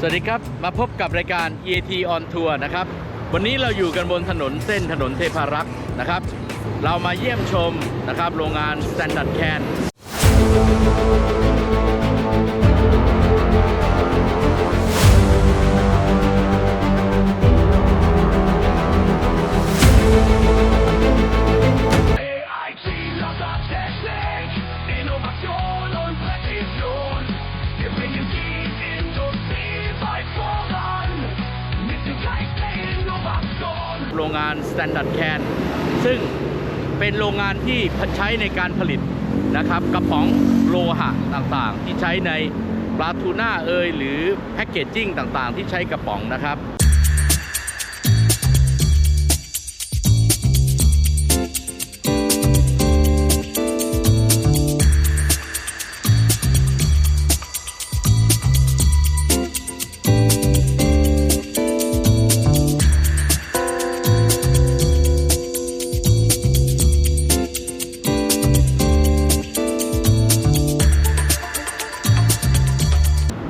สวัสดีครับมาพบกับรายการ EIT on Tour นะครับวันนี้เราอยู่กันบนถนนเส้นถนนเทพารักษ์นะครับเรามาเยี่ยมชมนะครับโรงงาน Standard Can EIT Laser Technik, Innovation und Präzision. Wir bringen die Industrie weit voran mit dem Geist der Innovation. โรงงาน Standard Can ซึ่งเป็นโรงงานที่ใช้ในการผลิตนะครับกระป๋องโลหะต่างๆที่ใช้ในปลาทูน่าหรือแพคเกจจิ้งต่างๆที่ใช้กระป๋องนะครับ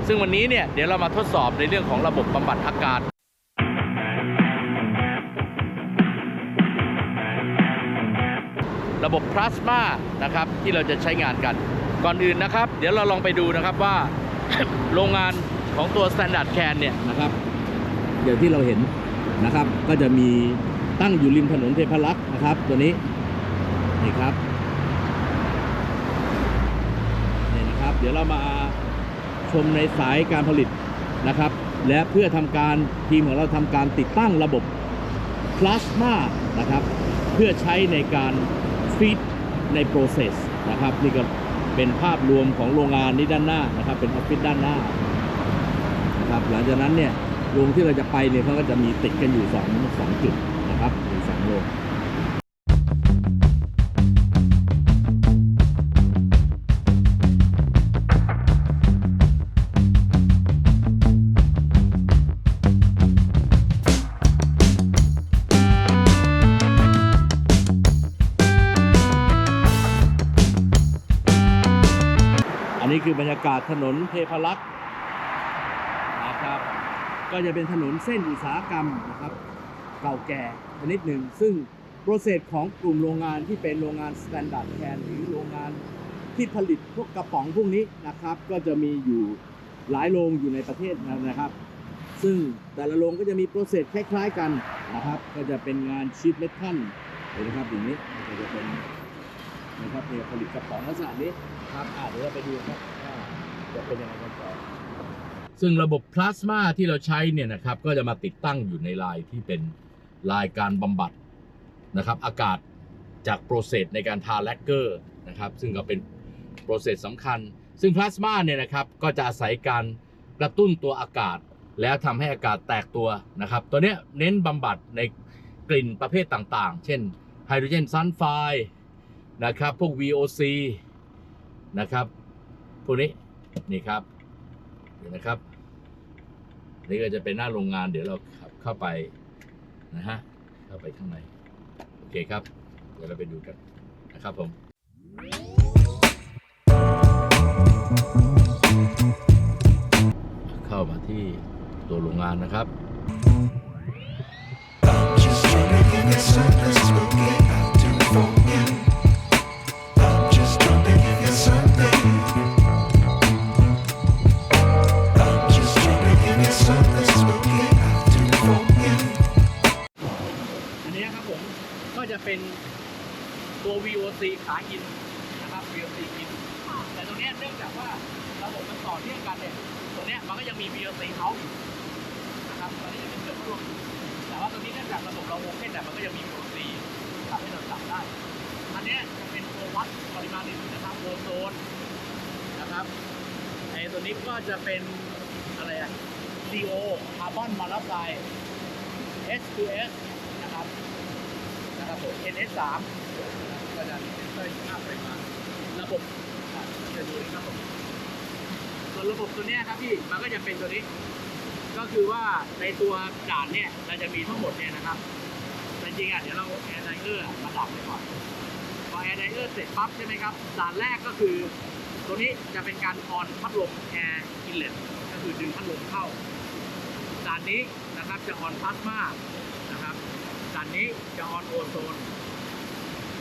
ซึ่งวันนี้เนี่ยเดี๋ยวเรามาทดสอบในเรื่องของระบบบำบัดอากาศระบบพลาสมานะครับที่เราจะใช้งานกันก่อนอื่นนะครับเดี๋ยวเราลองไปดูนะครับว่า โรงงานของตัว Standard Can เนี่ยนะครับอย่างที่เราเห็นนะครับก็จะมีตั้งอยู่ริมถนนเทพารักษ์นะครับตัวนี้นี่ครับนี่นะครับเดี๋ยวเรามาชมในสายการผลิตนะครับและเพื่อทำการทีมของเราทำการติดตั้งระบบพลาสมานะครับเพื่อใช้ในการฟีดใน process นะครับนี่ก็เป็นภาพรวมของโรงงานนี้ด้านหน้านะครับเป็นออฟฟิศด้านหน้านะครับหลังจากนั้นเนี่ยโรงที่เราจะไปเนี่ยเขาก็จะมีติดกันอยู่2จุดนะครับมี2โรงอันนี้คือบรรยากาศถนนเทพารักษ์นะครับก็จะเป็นถนนเส้นอุตสาหกรรมนะครับเก่าแก่ชนิดหนึ่งซึ่งโปรเซสของกลุ่มโรงงานที่เป็นโรงงาน Standard Can หรือโรงงานที่ผลิตพวกกระป๋องพวกนี้นะครับก็จะมีอยู่หลายโรงอยู่ในประเทศนะครับซึ่งแต่ละโรงก็จะมีโปรเซสคล้ายๆกันนะครับก็จะเป็นงานชีทเมทัลนะครับอย่างนี้ก็จะเป็นนะครับเนี่ยผลิตกระป๋องลักษณะนี้ครับเดี๋ยวเราไปดูครับจะเป็นยังไงกันต่อซึ่งระบบพลาสมาที่เราใช้เนี่ยนะครับก็จะมาติดตั้งอยู่ในลายที่เป็นลายการบำบัดนะครับอากาศจากโปรเซสในการทาแลกเกอร์นะครับซึ่งก็เป็นโปรเซสสำคัญซึ่งพลาสมาเนี่ยนะครับก็จะอาศัยการกระตุ้นตัวอากาศแล้วทำให้อากาศแตกตัวนะครับตัวนี้เน้นบำบัดในกลิ่นประเภทต่างๆเช่นไฮโดรเจนซัลไฟด์นะครับพวก VOC นะครับพวกนี้นี่ครับเดี๋ยวนะครับนี่ก็จะเป็นหน้าโรงงานเดี๋ยวเราขับเข้าไปนะฮะเข้าไปข้างในโอเคครับเดี๋ยวเราไปดูกันนะครับผมเข้ามาที่ตัวโรงงานนะครับจะเป็นตัว VOC ขาอินนะครับ VOC อินแต่ตรงนี้เนื่องจากว่าระบบมันต่อเนื่องกันเนี่ยตรงนี้มันก็ยังมี VOC เขาอยู่นะครับตอนนี้ยังเป็นเกิดร่วมแต่ว่าตรงนี้เนื่องจากระบบเราโอเคแต่มันก็ยังมี VOC ทำให้เราจับได้อันนี้จะเป็นตัววัดปริมาณดินนะครับโอโซนนะครับไอ้ตัวนี้ก็จะเป็นอะไรอะ CO คาร์บอนมอนอกไซด์ H2S นะครับผม NS3 ก็จะมีเซ็นเซอร์ค่าปริมาณระบบจะดูนะครับผมส่วนระบบตัวนี้ครับพี่มันก็จะเป็นตัวนี้ก็คือว่าในตัวด่านเนี่ยเราจะมีทั้งหมดเนี่ยนะครับแต่จริงๆเดี๋ยวเราแอร์ไดเออร์มาดับไว้ก่อนพอแอร์ไดเออร์เสร็จปั๊บใช่ไหมครับด่านแรกก็คือตัวนี้จะเป็นการออนพัดลมแอร์อินเลตก็คือดึงพัดลมเข้า ด่านนี้นะครับจะออนพลาสมานะครับด่านนี้จะออนโอโซน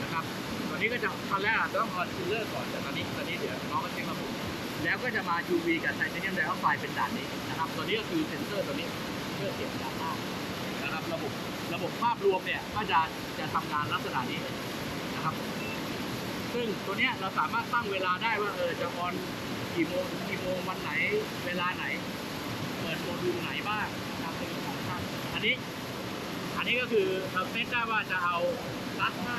นะครับตอนนี้ก็จะตอนแรกต้องออนฟิลเลอร์ก่อนแต่ตอนนี้เดี๋ยวน้องก็เช็คระบบแล้วก็จะมา UV กับไทเทเนียมไดออกไซด์เป็นด่านนี้นะครับตัวนี้ก็คือเซ็นเซอร์ตัวนี้เพื่อเก็บด่านหน้านะครับระบบภาพรวมเนี่ยก็จะทำงานลักษณะนี้นะครับซึ่งตัวเนี้ยเราสามารถตั้งเวลาได้ว่าจะออนกี่โมงวันไหนเวลาไหนเปิดโมดูลไหนบ้างตามเป็นของท่านอันนี้ก็คือเราเซตได้ว่าจะเอาพลาสมา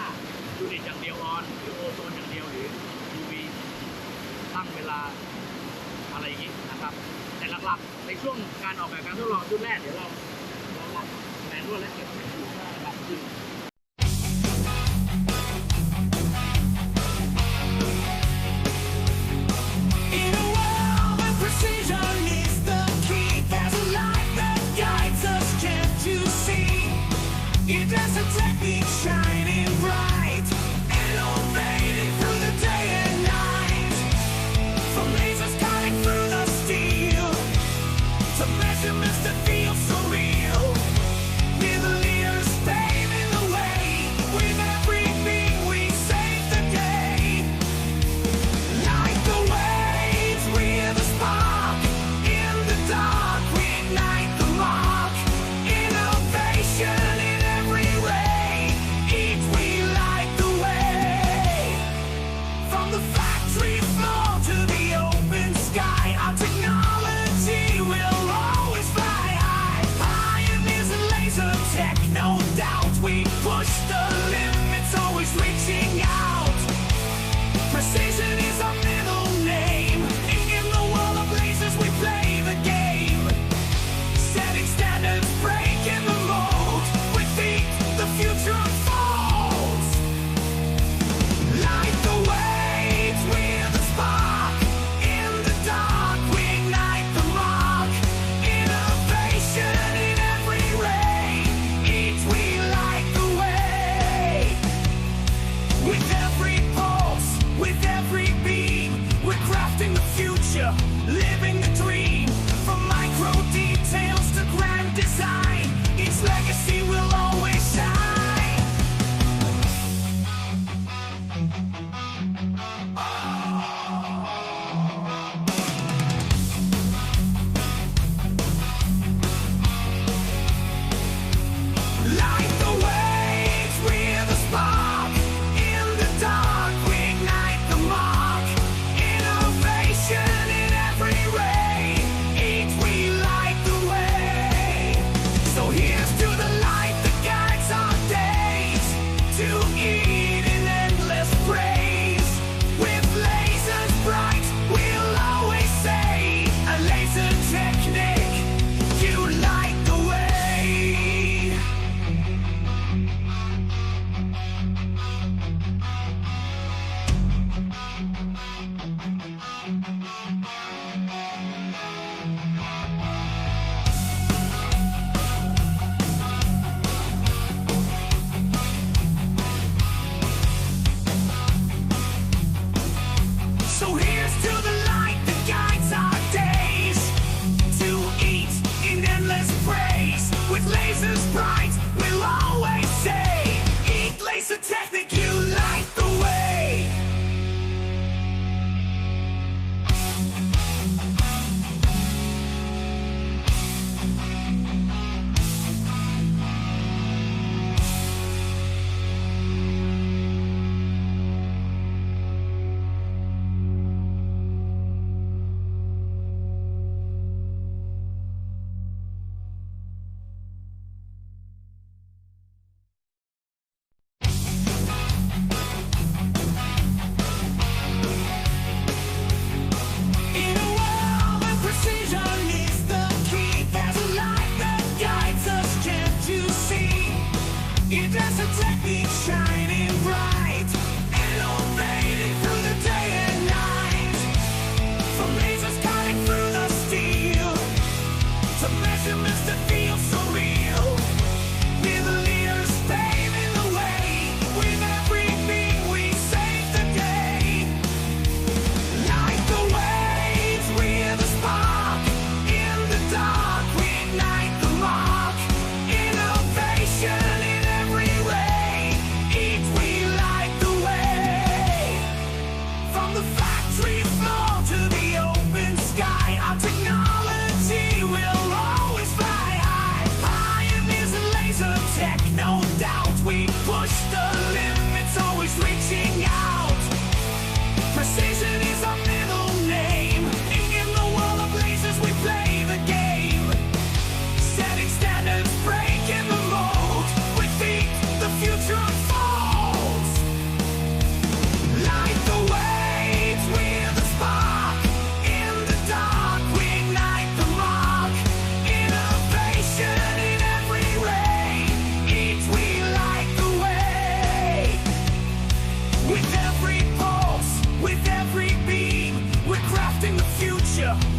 ยูนิตอย่างเดียวออนหรือโอโซนอย่างเดียวหรือ UV ตั้งเวลาอะไรอย่างนี้นะครับแต่หลักๆในช่วงการออกแบบการทดลองชุดแรกเดี๋ยวเราลัดแมนนวลและเก็บให้ดูนะครับขึ้นThere's a technique shining bright, innovating through the day and night. From lasers cutting through the steel to measurements that feel so real. We're the leaders paving the way. With everything we save the day. Like the waves, we're the spark. In the dark, we ignite the mark. Innovation. No doubt we push the limits, always reaching out. Precision is our middle name. In the world of lasers, we play the game. Setting standards, breaking the mold. We think the future unfolds. Like the waves, we're the spark. In the dark, we ignite the mark. Innovation in every ray. We light the way. With every pulse, with every beam, we're crafting the future, living the dream. From micro details to grand design, its legacy will always shine. Like the waves, we're the spark. In the dark, we ignite the mark. Innovation in every ray. Each we light the way. So here's to the light that guides our days. To eat in endless praise. With lasers bright, we'll always say, a laser technique, you light the way. So here's to the light that guides our days. To eat in endless praise. With lasers bright, we'll always say, eat laser technique, you light the way.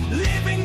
living